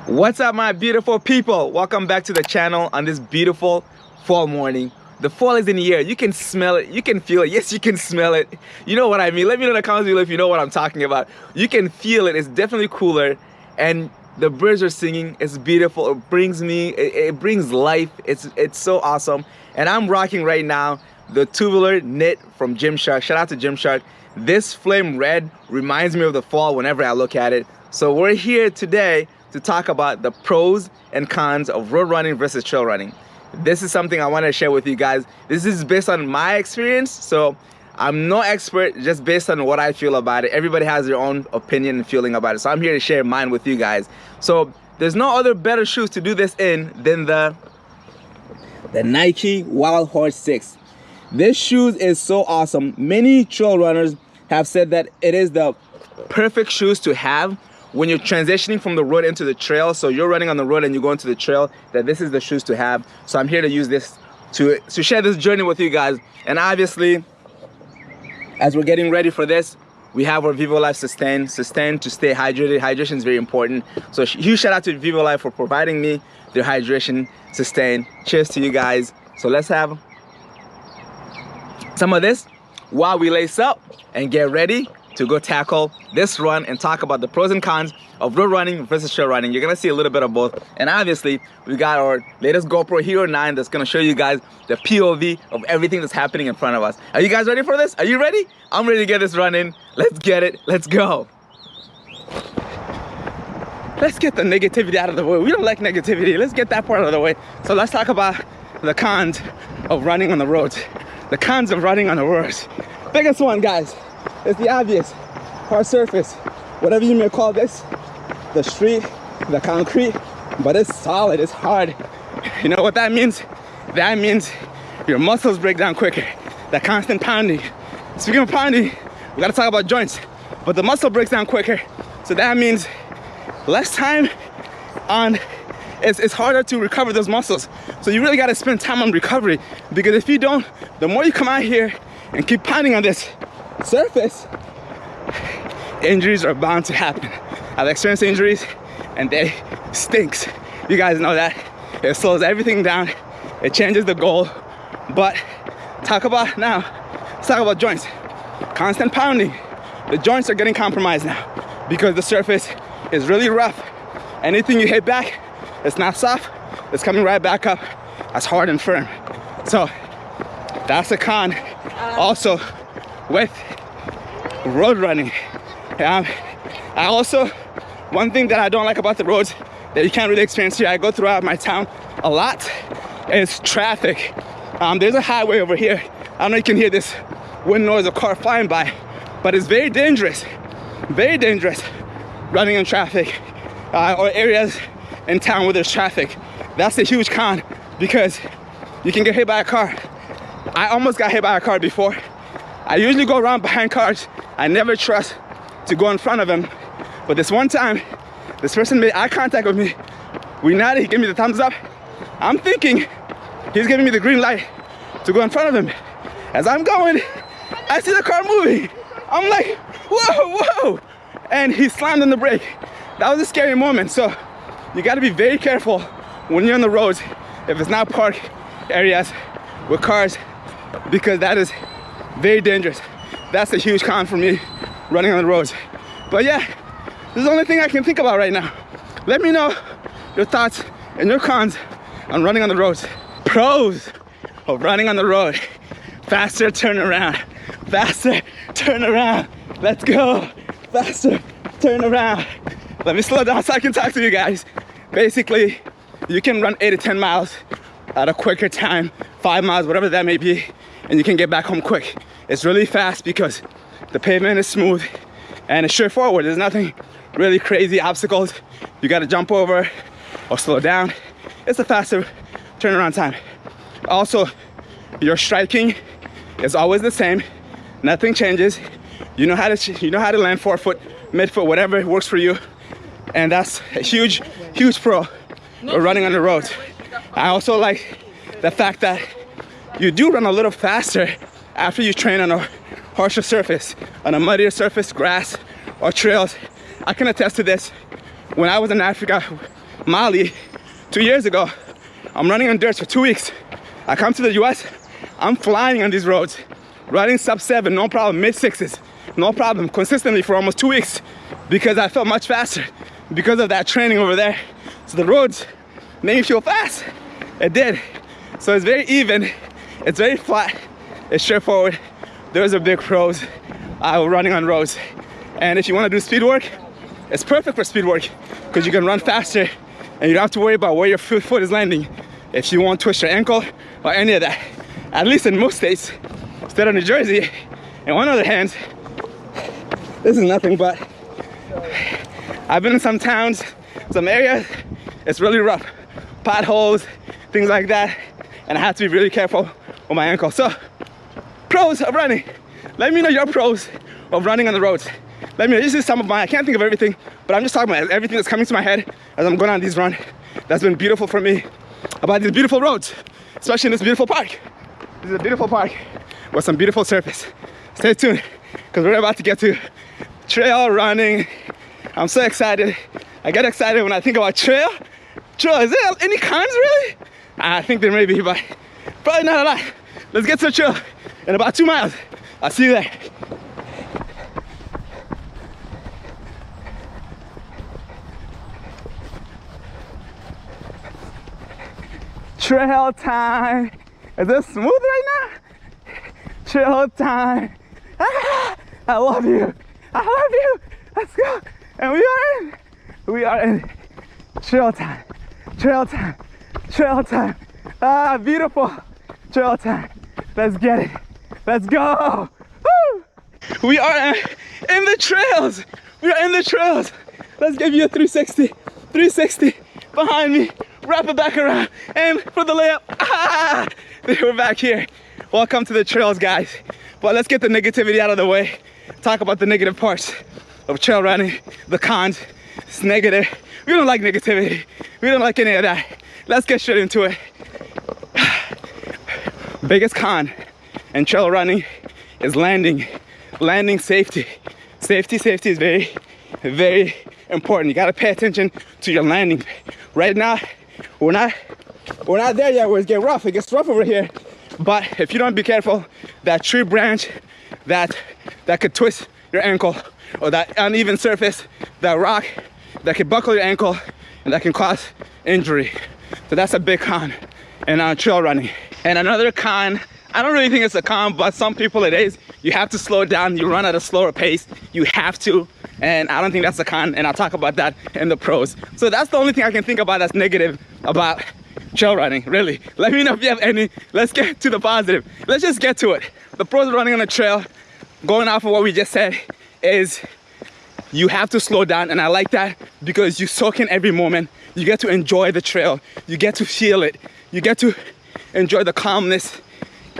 What's up, my beautiful people? Welcome back to the channel on this beautiful fall morning. The fall is in the air. You can smell it. You can feel it. Yes, you can smell it. You know what I mean. Let me know in the comments below if you know what I'm talking about. You can feel it. It's definitely cooler. And the birds are singing. It's beautiful. It brings me, it brings life. It's so awesome. And I'm rocking right now the tubular knit from Gymshark. Shout out to Gymshark. This flame red reminds me of the fall whenever I look at it. So we're here today to talk about the pros and cons of road running versus trail running. This is something I want to share with you guys. This is based on my experience, so I'm no expert, just based on what I feel about it. Everybody has their own opinion and feeling about it, so I'm here to share mine with you guys. So there's no other better shoes to do this in than the Nike Wild Horse 6. This shoes is so awesome. Many trail runners have said that it is the perfect shoes to have when you're transitioning from the road into the trail. So you're running on the road and you go into the trail, that this is the shoes to have. So I'm here to use this to share this journey with you guys. And obviously, as we're getting ready for this, we have our Vivo Life Sustain to stay hydrated. Hydration is very important. So huge shout out to Vivo Life for providing me their hydration Sustain. Cheers to you guys. So let's have some of this while we lace up and get ready to go tackle this run and talk about the pros and cons of road running versus trail running. You're gonna see a little bit of both. And obviously, we got our latest GoPro Hero 9 that's gonna show you guys the POV of everything that's happening in front of us. Are you guys ready for this? Are you ready? I'm ready to get this running. Let's get it, let's go. Let's get the negativity out of the way. We don't like negativity. Let's get that part out of the way. So let's talk about the cons of running on the roads. The cons of running on the roads. Biggest one, guys, it's the obvious. Hard surface, whatever you may call this, the street, the concrete, but it's solid, it's hard. You know what that means? That means your muscles break down quicker. That constant pounding. Speaking of pounding, we gotta talk about joints, but the muscle breaks down quicker. So that means less time on, it's harder to recover those muscles. So you really gotta spend time on recovery, because if you don't, the more you come out here and keep pounding on this surface, injuries are bound to happen. I've experienced injuries and they stinks. You guys know that. It slows everything down. It changes the goal. But let's talk about joints. Constant pounding. The joints are getting compromised now because the surface is really rough. Anything you hit back, it's not soft, it's coming right back up as hard and firm. So that's a con. Also, with road running, I also, one thing that I don't like about the roads that you can't really experience here, I go throughout my town a lot, is traffic. There's a highway over here. I don't know if you can hear this wind noise of car flying by, but it's very dangerous running in traffic, or areas in town where there's traffic. That's a huge con, because you can get hit by a car. I almost got hit by a car before. I usually go around behind cars. I never trust to go in front of him. But this one time, this person made eye contact with me. We nodded, he gave me the thumbs up. I'm thinking he's giving me the green light to go in front of him. As I'm going, I see the car moving. I'm like, whoa, whoa. And he slammed on the brake. That was a scary moment. So you gotta be very careful when you're on the roads, if it's not park areas with cars, because that is very dangerous. That's a huge con for me running on the roads. But yeah, this is the only thing I can think about right now. Let me know your thoughts and your cons on running on the roads. Pros of running on the road: faster turnaround, faster turnaround. Let's go, faster turnaround. Let me slow down so I can talk to you guys. Basically, you can run 8 to 10 miles at a quicker time, 5 miles, whatever that may be, and you can get back home quick. It's really fast because the pavement is smooth and it's straightforward. There's nothing really crazy obstacles you gotta jump over or slow down. It's a faster turnaround time. Also, your striking is always the same. Nothing changes. You know how to land forefoot, midfoot, whatever works for you. And that's a huge pro for running on the roads. I also like the fact that you do run a little faster after you train on a harsher surface, on a muddier surface, grass or trails. I can attest to this. When I was in Africa Mali 2 years ago. I'm running on dirt for 2 weeks. I come to the US, I'm flying on these roads, riding sub 7, no problem, mid 6s, no problem, consistently for almost 2 weeks because I felt much faster because of that training over there. So the roads made me feel fast. It did. So it's very even, it's very flat, it's straightforward. There's a big pros running on roads. And if you want to do speed work, it's perfect for speed work because you can run faster and you don't have to worry about where your foot is landing if you won't twist your ankle or any of that. At least in most states, instead of New Jersey. And on the other hand, this is nothing but, I've been in some towns, some areas, it's really rough. Potholes, things like that. And I have to be really careful with my ankle. So, pros of running. Let me know your pros of running on the roads. Let me know, this is some of my, I can't think of everything, but I'm just talking about everything that's coming to my head as I'm going on these runs. That's been beautiful for me about these beautiful roads, especially in this beautiful park. This is a beautiful park with some beautiful surface. Stay tuned, because we're about to get to trail running. I'm so excited. I get excited when I think about trail. Trail, is there any kinds really? I think there may be, but probably not a lot. Let's get to the trail in about 2 miles. I'll see you there. Trail time. Is this smooth right now? Trail time. Ah, I love you. I love you. Let's go. And we are in trail time. Trail time. Trail time. Ah, beautiful. Trail time. Let's get it. Let's go. Woo! We are in the trails. We are in the trails. Let's give you a 360. 360 behind me. Wrap it back around, aim for the layup. Ah! We're back here. Welcome to the trails, guys. But let's get the negativity out of the way. Talk about the negative parts of trail running, the cons. It's negative. We don't like negativity. We don't like any of that. Let's get straight into it. Biggest con in trail running is landing. Landing safety. Safety is very, very important. You gotta pay attention to your landing. Right now, we're not there yet where it gets rough. It gets rough over here. But if you don't be careful, that tree branch that could twist your ankle, or that uneven surface, that rock that could buckle your ankle and that can cause injury. So that's a big con in trail running. And another con, I don't really think it's a con, but some people it is. You have to slow down. You run at a slower pace. You have to. And I don't think that's a con, and I'll talk about that in the pros. So that's the only thing I can think about that's negative about trail running, really. Let me know if you have any. Let's get to the positive. Let's just get to it. The pros of running on a trail, going off of what we just said, is you have to slow down, and I like that because you soak in every moment. You get to enjoy the trail. You get to feel it. You get to enjoy the calmness,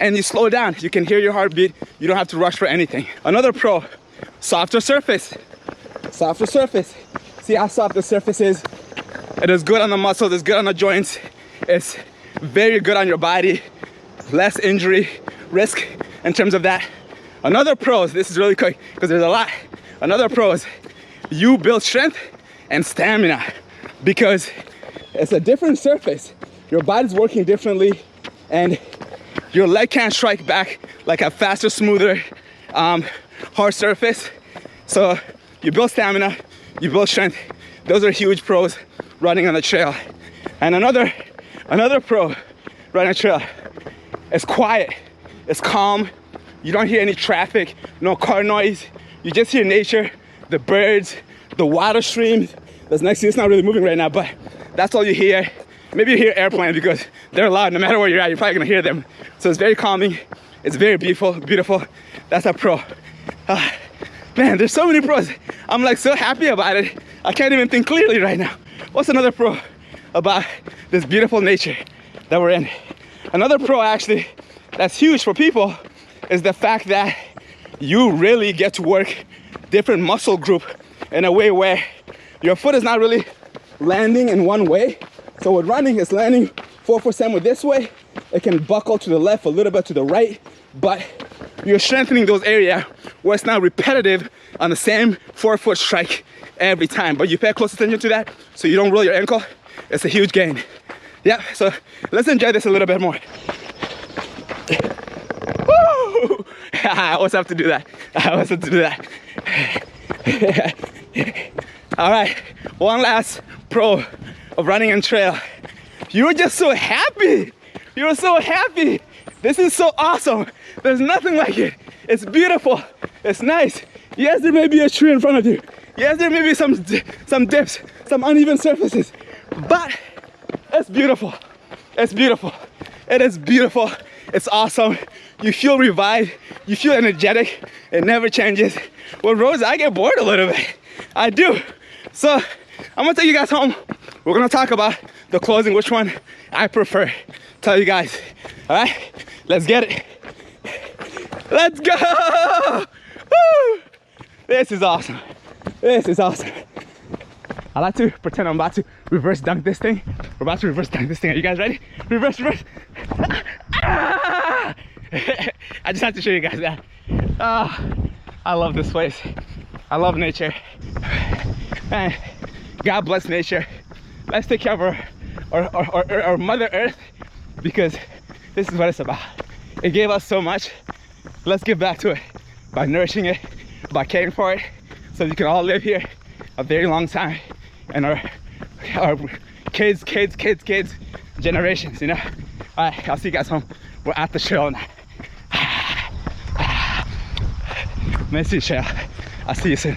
and you slow down. You can hear your heartbeat. You don't have to rush for anything. Another pro, softer surface. Softer surface. See how soft the surface is? It is good on the muscles, it's good on the joints. It's very good on your body. Less injury risk in terms of that. Another pro, this is really quick because there's a lot. Another pro is you build strength and stamina because it's a different surface. Your body's working differently and your leg can't strike back like a faster, smoother, hard surface. So you build stamina, you build strength. Those are huge pros running on the trail. And another pro running a trail, it's quiet, it's calm. You don't hear any traffic, no car noise. You just hear nature, the birds, the water streams. That's next to you. It's not really moving right now, but that's all you hear. Maybe you hear airplanes because they're loud. No matter where you're at, you're probably gonna hear them. So it's very calming. It's very beautiful. That's a pro. Man, there's so many pros. I'm like so happy about it. I can't even think clearly right now. What's another pro about this beautiful nature that we're in? Another pro actually that's huge for people is the fact that you really get to work different muscle group in a way where your foot is not really landing in one way. So with running, it's landing 4% with this way. It can buckle to the left, a little bit to the right, but you're strengthening those areas where it's not repetitive on the same forefoot strike every time. But you pay close attention to that so you don't roll your ankle. It's a huge gain. Yeah, so let's enjoy this a little bit more. Woo! I always have to do that. I always have to do that. All right, one last pro of running on trail. You were just so happy. You were so happy. This is so awesome. There's nothing like it. It's beautiful. It's nice. Yes, there may be a tree in front of you. Yes, there may be some dips, some uneven surfaces, but it's beautiful. It's beautiful. It is beautiful. It's awesome. You feel revived. You feel energetic. It never changes. With roads, I get bored a little bit. I do. So I'm gonna take you guys home. We're gonna talk about the closing, which one I prefer. Tell you guys. All right, let's get it. Let's go. Woo! This is awesome. This is awesome. I like to pretend I'm about to reverse dunk this thing. We're about to reverse dunk this thing. Are you guys ready? Reverse, reverse. I just have to show you guys that. I love this place. I love nature. And God bless nature. Let's take care of our Mother Earth, because this is what it's about. It gave us so much. Let's give back to it by nourishing it, by caring for it, so we can all live here a very long time, and our kids, generations, you know. All right, I'll see you guys home. We're at the trail now. Merci, trail. I'll see you soon.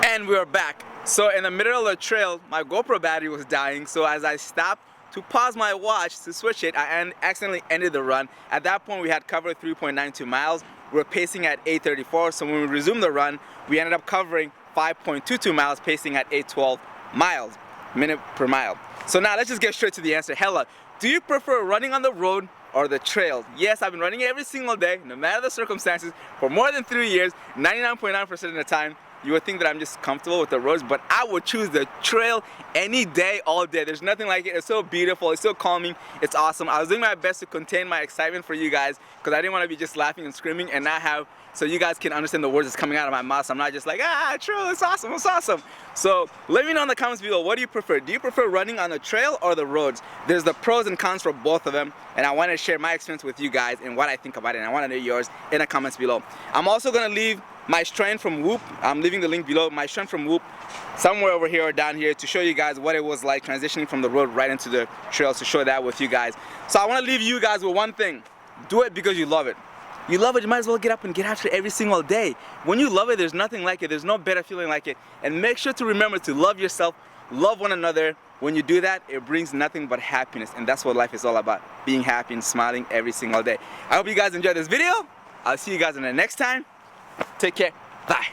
And we're back. So in the middle of the trail, my GoPro battery was dying, so as I stopped to pause my watch to switch it, I accidentally ended the run. At that point, we had covered 3.92 miles. We're pacing at 8:34, so when we resumed the run, we ended up covering 5.22 miles, pacing at 8:12 miles, minute per mile. So now let's just get straight to the answer. Hellah, do you prefer running on the road or the trail? Yes, I've been running every single day, no matter the circumstances, for more than 3 years, 99.9% of the time. You would think that I'm just comfortable with the roads, but I would choose the trail any day, all day. There's nothing like it. It's so beautiful. It's so calming. It's awesome. I was doing my best to contain my excitement for you guys, because I didn't want to be just laughing and screaming and not have, so you guys can understand the words that's coming out of my mouth. So I'm not just like, trail, it's awesome, it's awesome. So let me know in the comments below, what do you prefer? Do you prefer running on the trail or the roads? There's the pros and cons for both of them, and I want to share my experience with you guys and what I think about it, and I want to know yours in the comments below. I'm also going to leave my strength from Whoop. I'm leaving the link below. My strength from Whoop somewhere over here or down here, to show you guys what it was like transitioning from the road right into the trails, to show that with you guys. So I want to leave you guys with one thing. Do it because you love it. You love it, you might as well get up and get after it every single day. When you love it, there's nothing like it. There's no better feeling like it. And make sure to remember to love yourself, love one another. When you do that, it brings nothing but happiness. And that's what life is all about, being happy and smiling every single day. I hope you guys enjoyed this video. I'll see you guys in the next time. Take care. Bye.